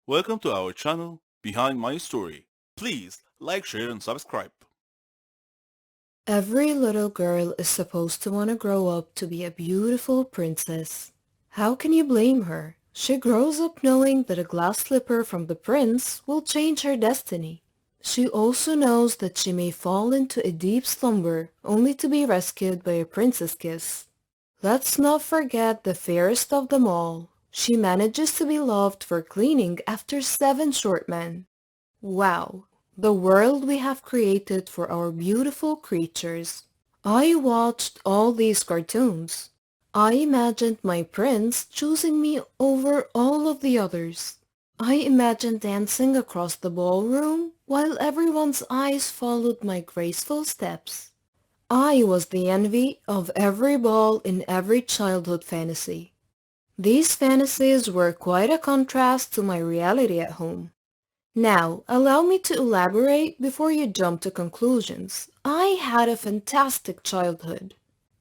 Welcome to our channel, Behind My Story. Please like, share and subscribe. Every little girl is supposed to want to grow up to be a beautiful princess. How can you blame her? She grows up knowing that a glass slipper from the prince will change her destiny. She also knows that she may fall into a deep slumber only to be rescued by a princess kiss. Let's not forget the fairest of them all. She manages to be loved for cleaning after 7 short men. Wow, the world we have created for our beautiful creatures. I watched all these cartoons. I imagined my prince choosing me over all of the others. I imagined dancing across the ballroom while everyone's eyes followed my graceful steps. I was the envy of every ball in every childhood fantasy. These fantasies were quite a contrast to my reality at home. Now, allow me to elaborate before you jump to conclusions. I had a fantastic childhood.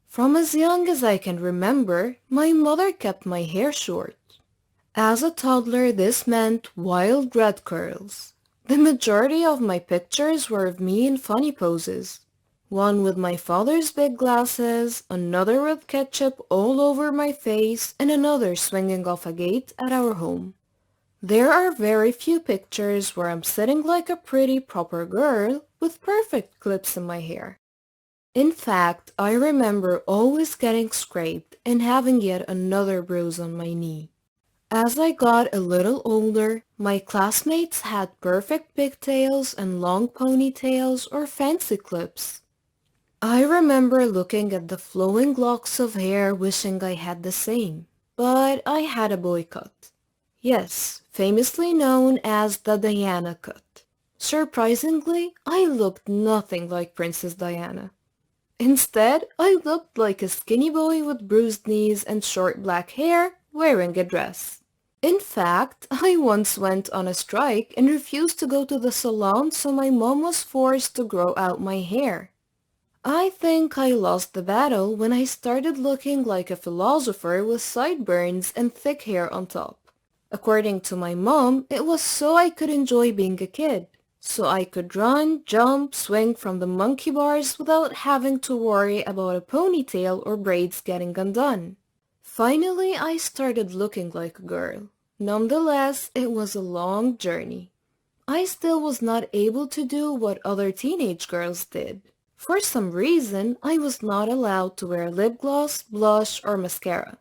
From as young as I can remember, my mother kept my hair short. As a toddler, this meant wild red curls. The majority of my pictures were of me in funny poses. One with my father's big glasses, another with ketchup all over my face, and another swinging off a gate at our home. There are very few pictures where I'm sitting like a pretty proper girl with perfect clips in my hair. In fact, I remember always getting scraped and having yet another bruise on my knee. As I got a little older, my classmates had perfect pigtails and long ponytails or fancy clips. I remember looking at the flowing locks of hair wishing I had the same, but I had a boy cut. Yes, famously known as the Diana cut. Surprisingly, I looked nothing like Princess Diana. Instead, I looked like a skinny boy with bruised knees and short black hair wearing a dress. In fact, I once went on a strike and refused to go to the salon, so my mom was forced to grow out my hair. I think I lost the battle when I started looking like a philosopher with sideburns and thick hair on top. According to my mom, it was so I could enjoy being a kid. So I could run, jump, swing from the monkey bars without having to worry about a ponytail or braids getting undone. Finally, I started looking like a girl. Nonetheless, it was a long journey. I still was not able to do what other teenage girls did. For some reason, I was not allowed to wear lip gloss, blush, or mascara.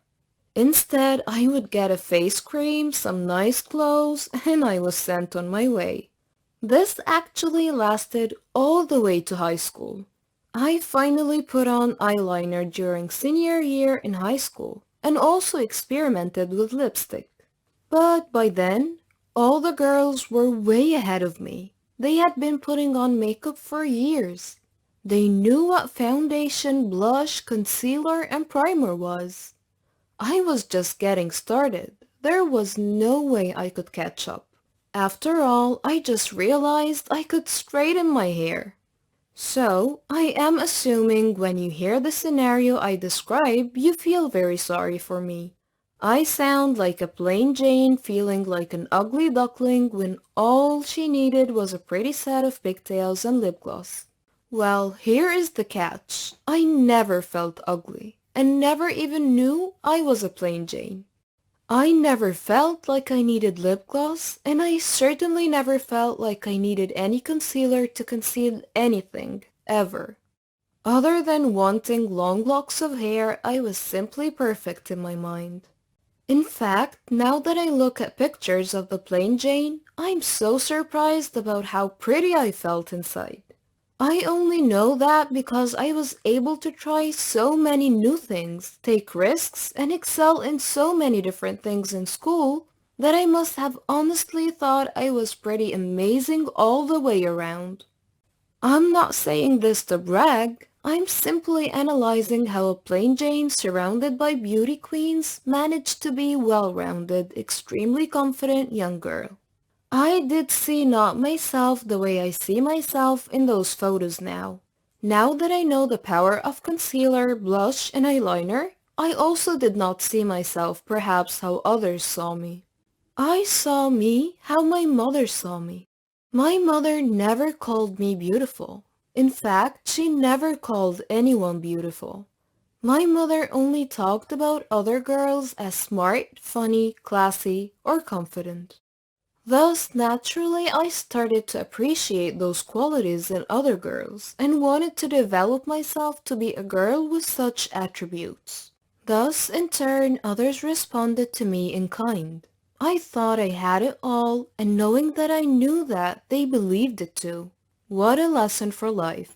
Instead, I would get a face cream, some nice clothes, and I was sent on my way. This actually lasted all the way to high school. I finally put on eyeliner during senior year in high school and also experimented with lipstick. But by then, all the girls were way ahead of me. They had been putting on makeup for years. They knew what foundation, blush, concealer, and primer was. I was just getting started. There was no way I could catch up. After all, I just realized I could straighten my hair. So, I am assuming when you hear the scenario I describe, you feel very sorry for me. I sound like a plain Jane feeling like an ugly duckling when all she needed was a pretty set of pigtails and lip gloss. Well, here is the catch. I never felt ugly, and never even knew I was a plain Jane. I never felt like I needed lip gloss, and I certainly never felt like I needed any concealer to conceal anything, ever. Other than wanting long locks of hair, I was simply perfect in my mind. In fact, now that I look at pictures of the plain Jane, I'm so surprised about how pretty I felt inside. I only know that because I was able to try so many new things, take risks, and excel in so many different things in school that I must have honestly thought I was pretty amazing all the way around. I'm not saying this to brag. I'm simply analyzing how a plain Jane surrounded by beauty queens managed to be well-rounded, extremely confident young girl. I did see not myself the way I see myself in those photos now. Now that I know the power of concealer, blush, and eyeliner, I also did not see myself perhaps how others saw me. I saw me how my mother saw me. My mother never called me beautiful. In fact, she never called anyone beautiful. My mother only talked about other girls as smart, funny, classy, or confident. Thus, naturally, I started to appreciate those qualities in other girls and wanted to develop myself to be a girl with such attributes. Thus, in turn, others responded to me in kind. I thought I had it all, and knowing that I knew that, they believed it too. What a lesson for life.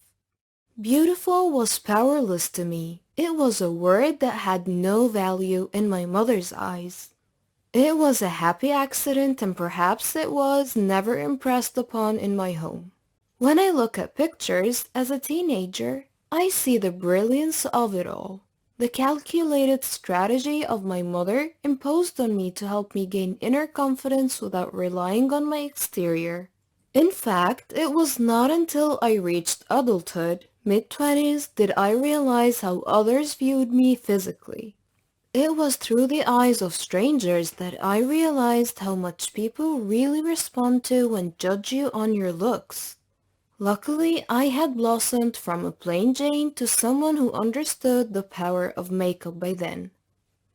Beautiful was powerless to me. It was a word that had no value in my mother's eyes. It was a happy accident and perhaps it was never impressed upon in my home. When I look at pictures as a teenager, I see the brilliance of it all. The calculated strategy of my mother imposed on me to help me gain inner confidence without relying on my exterior. In fact, it was not until I reached adulthood, mid-20s, did I realize how others viewed me physically. It was through the eyes of strangers that I realized how much people really respond to and judge you on your looks. Luckily, I had blossomed from a plain Jane to someone who understood the power of makeup by then.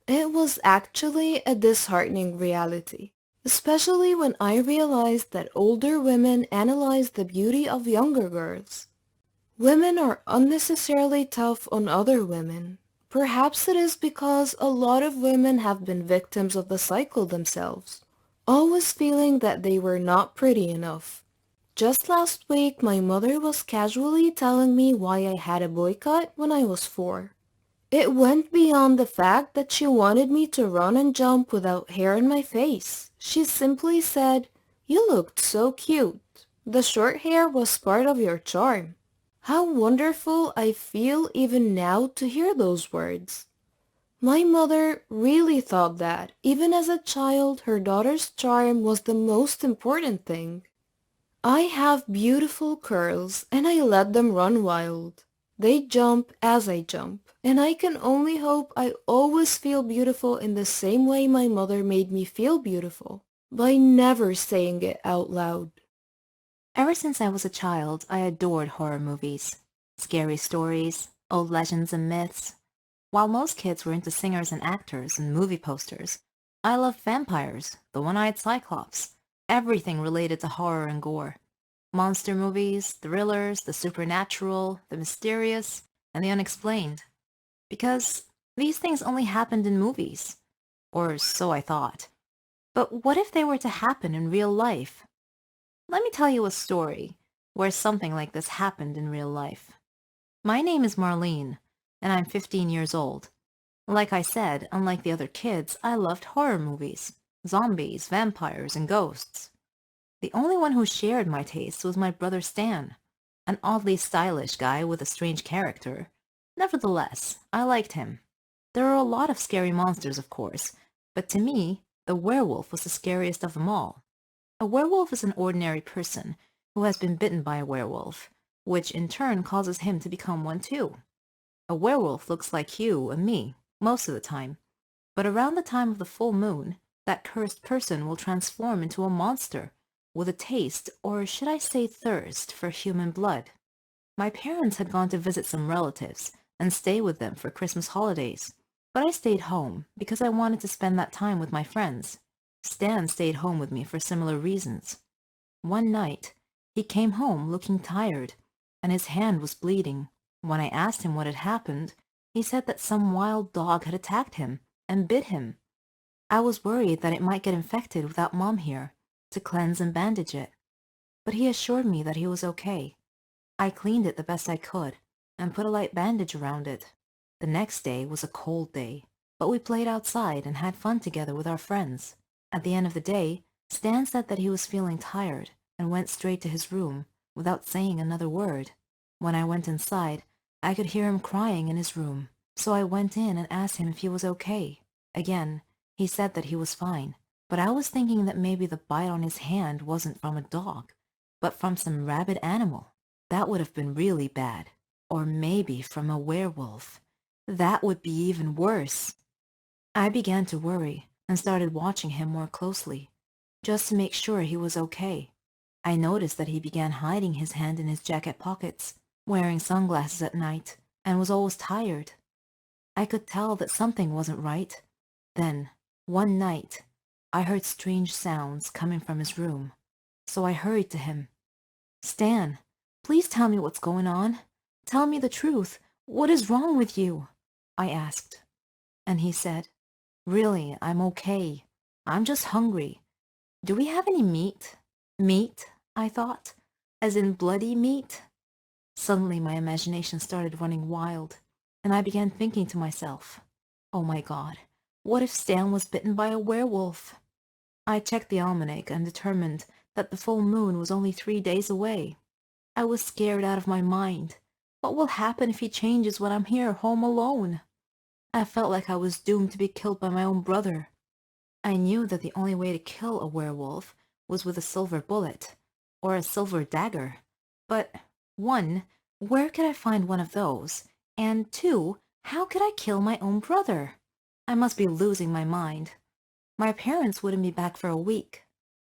It was actually a disheartening reality, especially when I realized that older women analyze the beauty of younger girls. Women are unnecessarily tough on other women. Perhaps it is because a lot of women have been victims of the cycle themselves, always feeling that they were not pretty enough. Just last week, my mother was casually telling me why I had a boycott when I was 4. It went beyond the fact that she wanted me to run and jump without hair on my face. She simply said, "You looked so cute. The short hair was part of your charm." How wonderful I feel even now to hear those words. My mother really thought that, even as a child, her daughter's charm was the most important thing. I have beautiful curls, and I let them run wild. They jump as I jump, and I can only hope I always feel beautiful in the same way my mother made me feel beautiful, by never saying it out loud. Ever since I was a child, I adored horror movies. Scary stories, old legends and myths. While most kids were into singers and actors and movie posters, I loved vampires, the one-eyed cyclops, everything related to horror and gore. Monster movies, thrillers, the supernatural, the mysterious, and the unexplained. Because these things only happened in movies. Or so I thought. But what if they were to happen in real life? Let me tell you a story where something like this happened in real life. My name is Marlene, and I'm 15 years old. Like I said, unlike the other kids, I loved horror movies, zombies, vampires, and ghosts. The only one who shared my taste was my brother Stan, an oddly stylish guy with a strange character. Nevertheless, I liked him. There are a lot of scary monsters, of course, but to me, the werewolf was the scariest of them all. A werewolf is an ordinary person who has been bitten by a werewolf, which in turn causes him to become one too. A werewolf looks like you and me, most of the time, but around the time of the full moon, that cursed person will transform into a monster with a taste, or should I say thirst, for human blood. My parents had gone to visit some relatives and stay with them for Christmas holidays, but I stayed home because I wanted to spend that time with my friends. Stan stayed home with me for similar reasons. One night, he came home looking tired, and his hand was bleeding. When I asked him what had happened, he said that some wild dog had attacked him and bit him. I was worried that it might get infected without Mom here to cleanse and bandage it, but he assured me that he was okay. I cleaned it the best I could and put a light bandage around it. The next day was a cold day, but we played outside and had fun together with our friends. At the end of the day, Stan said that he was feeling tired and went straight to his room without saying another word. When I went inside, I could hear him crying in his room, so I went in and asked him if he was okay. Again, he said that he was fine, but I was thinking that maybe the bite on his hand wasn't from a dog, but from some rabid animal. That would have been really bad. Or maybe from a werewolf. That would be even worse. I began to worry and started watching him more closely. just to make sure he was okay. I noticed that he began hiding his hand in his jacket pockets, wearing sunglasses at night, and was always tired. I could tell that something wasn't right. Then, one night, I heard strange sounds coming from his room, so I hurried to him. "Stan, please tell me what's going on. Tell me the truth. What is wrong with you?" I asked. And he said, "Really, I'm okay. I'm just hungry. Do we have any meat?" Meat, I thought, as in bloody meat. Suddenly my imagination started running wild, and I began thinking to myself, oh my God, what if Stan was bitten by a werewolf? I checked the almanac and determined that the full moon was only 3 days away. I was scared out of my mind. What will happen if he changes when I'm here home alone? I felt like I was doomed to be killed by my own brother. I knew that the only way to kill a werewolf was with a silver bullet, or a silver dagger. But, 1, where could I find one of those? And 2, how could I kill my own brother? I must be losing my mind. My parents wouldn't be back for a week.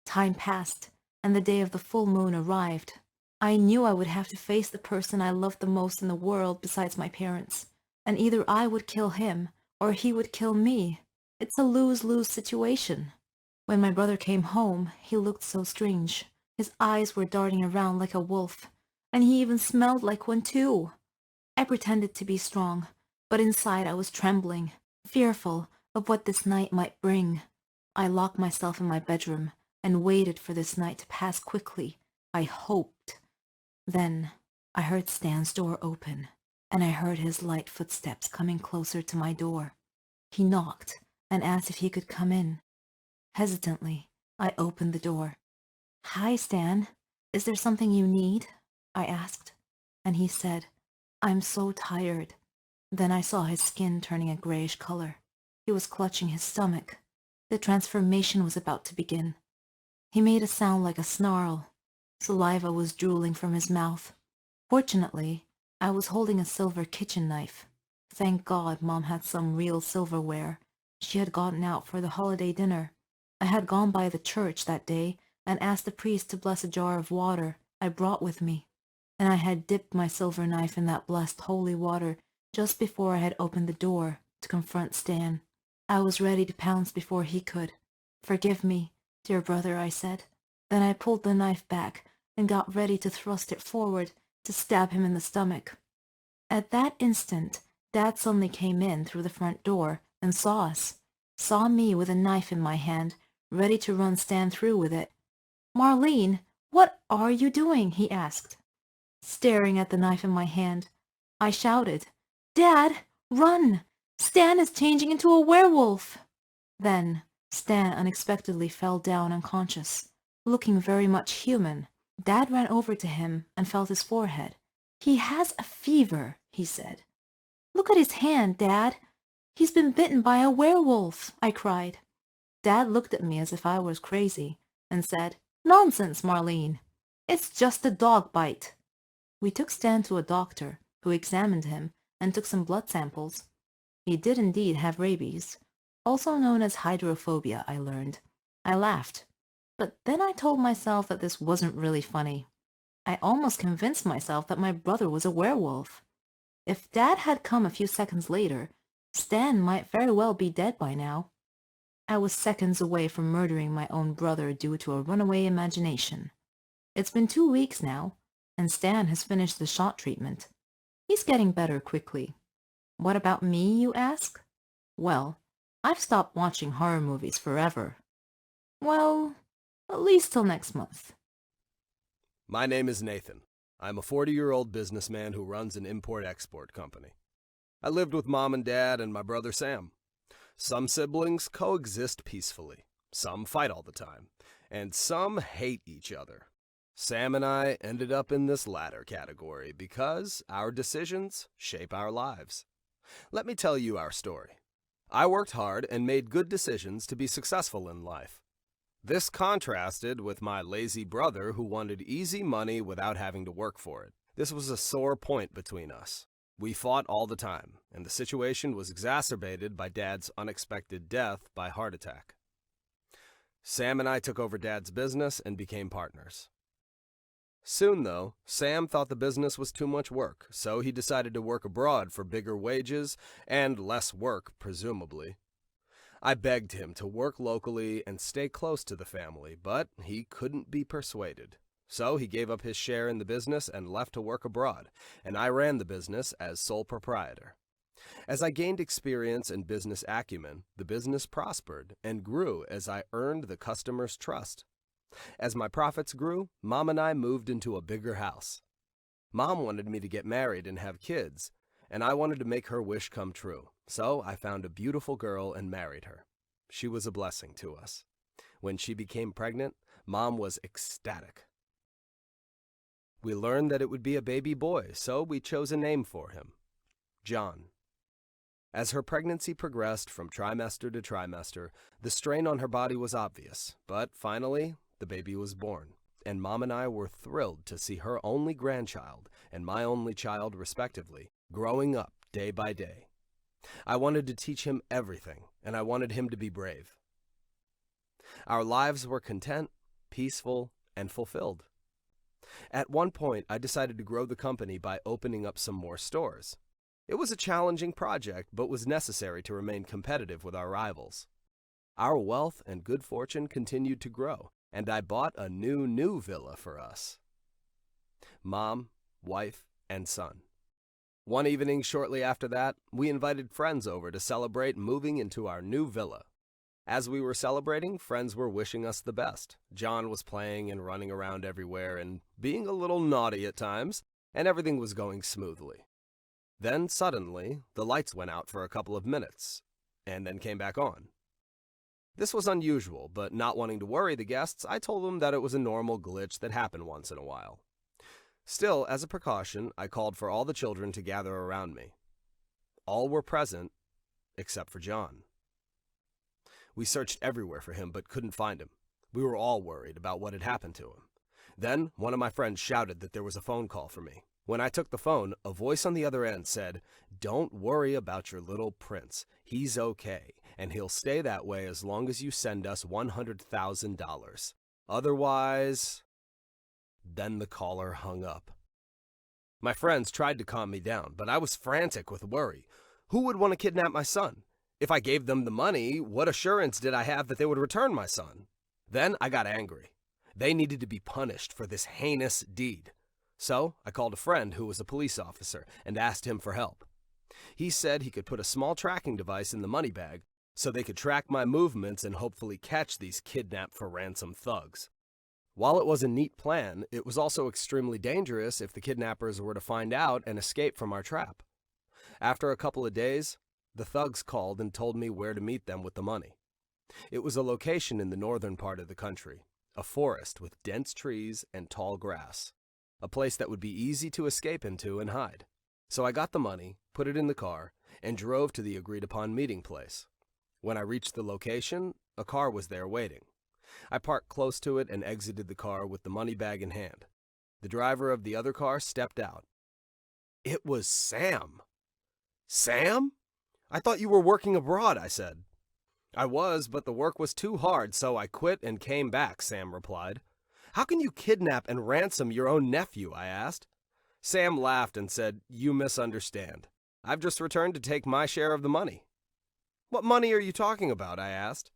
Time passed, and the day of the full moon arrived. I knew I would have to face the person I loved the most in the world besides my parents, and either I would kill him, or he would kill me. It's a lose-lose situation. When my brother came home, he looked so strange. His eyes were darting around like a wolf, and he even smelled like one too. I pretended to be strong, but inside I was trembling, fearful of what this night might bring. I locked myself in my bedroom and waited for this night to pass quickly. I hoped. Then I heard Stan's door open, and I heard his light footsteps coming closer to my door. He knocked and asked if he could come in. Hesitantly, I opened the door. "Hi, Stan. Is there something you need?" I asked, and he said, "I'm so tired." Then I saw his skin turning a grayish color. He was clutching his stomach. The transformation was about to begin. He made a sound like a snarl. Saliva was drooling from his mouth. Fortunately, I was holding a silver kitchen knife. Thank God Mom had some real silverware. She had gotten out for the holiday dinner. I had gone by the church that day and asked the priest to bless a jar of water I brought with me, and I had dipped my silver knife in that blessed holy water just before I had opened the door to confront Stan. I was ready to pounce before he could. "Forgive me, dear brother," I said. Then I pulled the knife back and got ready to thrust it forward to stab him in the stomach. At that instant, Dad suddenly came in through the front door and saw us, saw me with a knife in my hand, ready to run Stan through with it. "Marlene, what are you doing?" he asked. Staring at the knife in my hand, I shouted, "Dad, run! Stan is changing into a werewolf!" Then Stan unexpectedly fell down unconscious, looking very much human. Dad ran over to him and felt his forehead. "He has a fever," he said. "Look at his hand, Dad. He's been bitten by a werewolf," I cried. Dad looked at me as if I was crazy and said, "Nonsense, Marlene. It's just a dog bite." We took Stan to a doctor, who examined him and took some blood samples. He did indeed have rabies, also known as hydrophobia, I learned. I laughed, but then I told myself that this wasn't really funny. I almost convinced myself that my brother was a werewolf. If Dad had come a few seconds later, Stan might very well be dead by now. I was seconds away from murdering my own brother due to a runaway imagination. It's been 2 weeks now, and Stan has finished the shot treatment. He's getting better quickly. What about me, you ask? Well, I've stopped watching horror movies forever. Well, at least till next month. My name is Nathan. I'm a 40-year-old businessman who runs an import-export company. I lived with Mom and Dad and my brother Sam. Some siblings coexist peacefully. Some fight all the time. And some hate each other. Sam and I ended up in this latter category because our decisions shape our lives. Let me tell you our story. I worked hard and made good decisions to be successful in life. This contrasted with my lazy brother who wanted easy money without having to work for it. This was a sore point between us. We fought all the time, and the situation was exacerbated by Dad's unexpected death by heart attack. Sam and I took over Dad's business and became partners. Soon, though, Sam thought the business was too much work, so he decided to work abroad for bigger wages and less work, presumably. I begged him to work locally and stay close to the family, but he couldn't be persuaded. So he gave up his share in the business and left to work abroad, and I ran the business as sole proprietor. As I gained experience and business acumen, the business prospered and grew as I earned the customer's trust. As my profits grew, Mom and I moved into a bigger house. Mom wanted me to get married and have kids, and I wanted to make her wish come true. So I found a beautiful girl and married her. She was a blessing to us. When she became pregnant, Mom was ecstatic. We learned that it would be a baby boy, so we chose a name for him, John. As her pregnancy progressed from trimester to trimester, the strain on her body was obvious, but finally, the baby was born, and Mom and I were thrilled to see her only grandchild and my only child, respectively, growing up day by day. I wanted to teach him everything, and I wanted him to be brave. Our lives were content, peaceful, and fulfilled. At one point, I decided to grow the company by opening up some more stores. It was a challenging project, but was necessary to remain competitive with our rivals. Our wealth and good fortune continued to grow, and I bought a new villa for us. Mom, wife, and son. One evening shortly after that, we invited friends over to celebrate moving into our new villa. As we were celebrating, friends were wishing us the best. John was playing and running around everywhere and being a little naughty at times, and everything was going smoothly. Then suddenly, the lights went out for a couple of minutes, and then came back on. This was unusual, but not wanting to worry the guests, I told them that it was a normal glitch that happened once in a while. Still, as a precaution, I called for all the children to gather around me. All were present, except for John. We searched everywhere for him, but couldn't find him. We were all worried about what had happened to him. Then, one of my friends shouted that there was a phone call for me. When I took the phone, a voice on the other end said, "Don't worry about your little prince. He's okay, and he'll stay that way as long as you send us $100,000. Otherwise..." Then the caller hung up. My friends tried to calm me down, but I was frantic with worry. Who would want to kidnap my son? If I gave them the money, what assurance did I have that they would return my son? Then I got angry. They needed to be punished for this heinous deed. So I called a friend who was a police officer and asked him for help. He said he could put a small tracking device in the money bag so they could track my movements and hopefully catch these kidnapped for ransom thugs. While it was a neat plan, it was also extremely dangerous if the kidnappers were to find out and escape from our trap. After a couple of days, the thugs called and told me where to meet them with the money. It was a location in the northern part of the country, a forest with dense trees and tall grass, a place that would be easy to escape into and hide. So I got the money, put it in the car, and drove to the agreed-upon meeting place. When I reached the location, a car was there waiting. I parked close to it and exited the car with the money bag in hand. The driver of the other car stepped out. It was Sam. "Sam? I thought you were working abroad," I said. "I was, but the work was too hard, so I quit and came back," Sam replied. "How can you kidnap and ransom your own nephew?" I asked. Sam laughed and said, "You misunderstand. I've just returned to take my share of the money." "What money are you talking about?" I asked.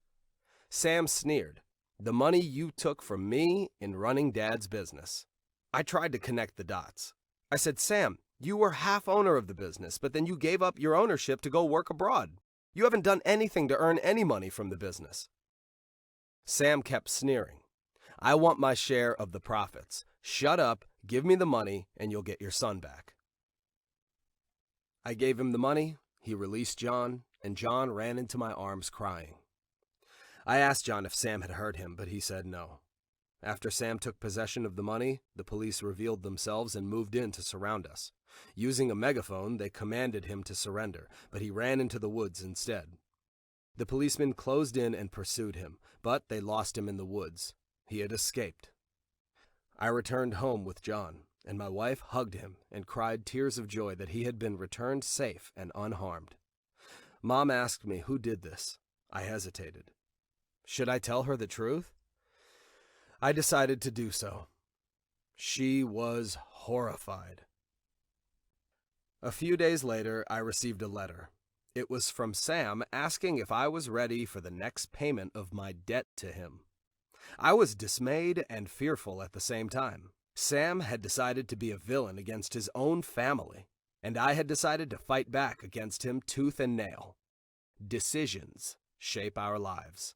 Sam sneered. "The money you took from me in running Dad's business." I tried to connect the dots. I said, "Sam, you were half owner of the business, but then you gave up your ownership to go work abroad. You haven't done anything to earn any money from the business." Sam kept sneering. "I want my share of the profits. Shut up, give me the money, and you'll get your son back." I gave him the money, he released John, and John ran into my arms crying. I asked John if Sam had hurt him, but he said no. After Sam took possession of the money, the police revealed themselves and moved in to surround us. Using a megaphone, they commanded him to surrender, but he ran into the woods instead. The policemen closed in and pursued him, but they lost him in the woods. He had escaped. I returned home with John, and my wife hugged him and cried tears of joy that he had been returned safe and unharmed. Mom asked me who did this. I hesitated. Should I tell her the truth? I decided to do so. She was horrified. A few days later, I received a letter. It was from Sam asking if I was ready for the next payment of my debt to him. I was dismayed and fearful at the same time. Sam had decided to be a villain against his own family, and I had decided to fight back against him tooth and nail. Decisions shape our lives.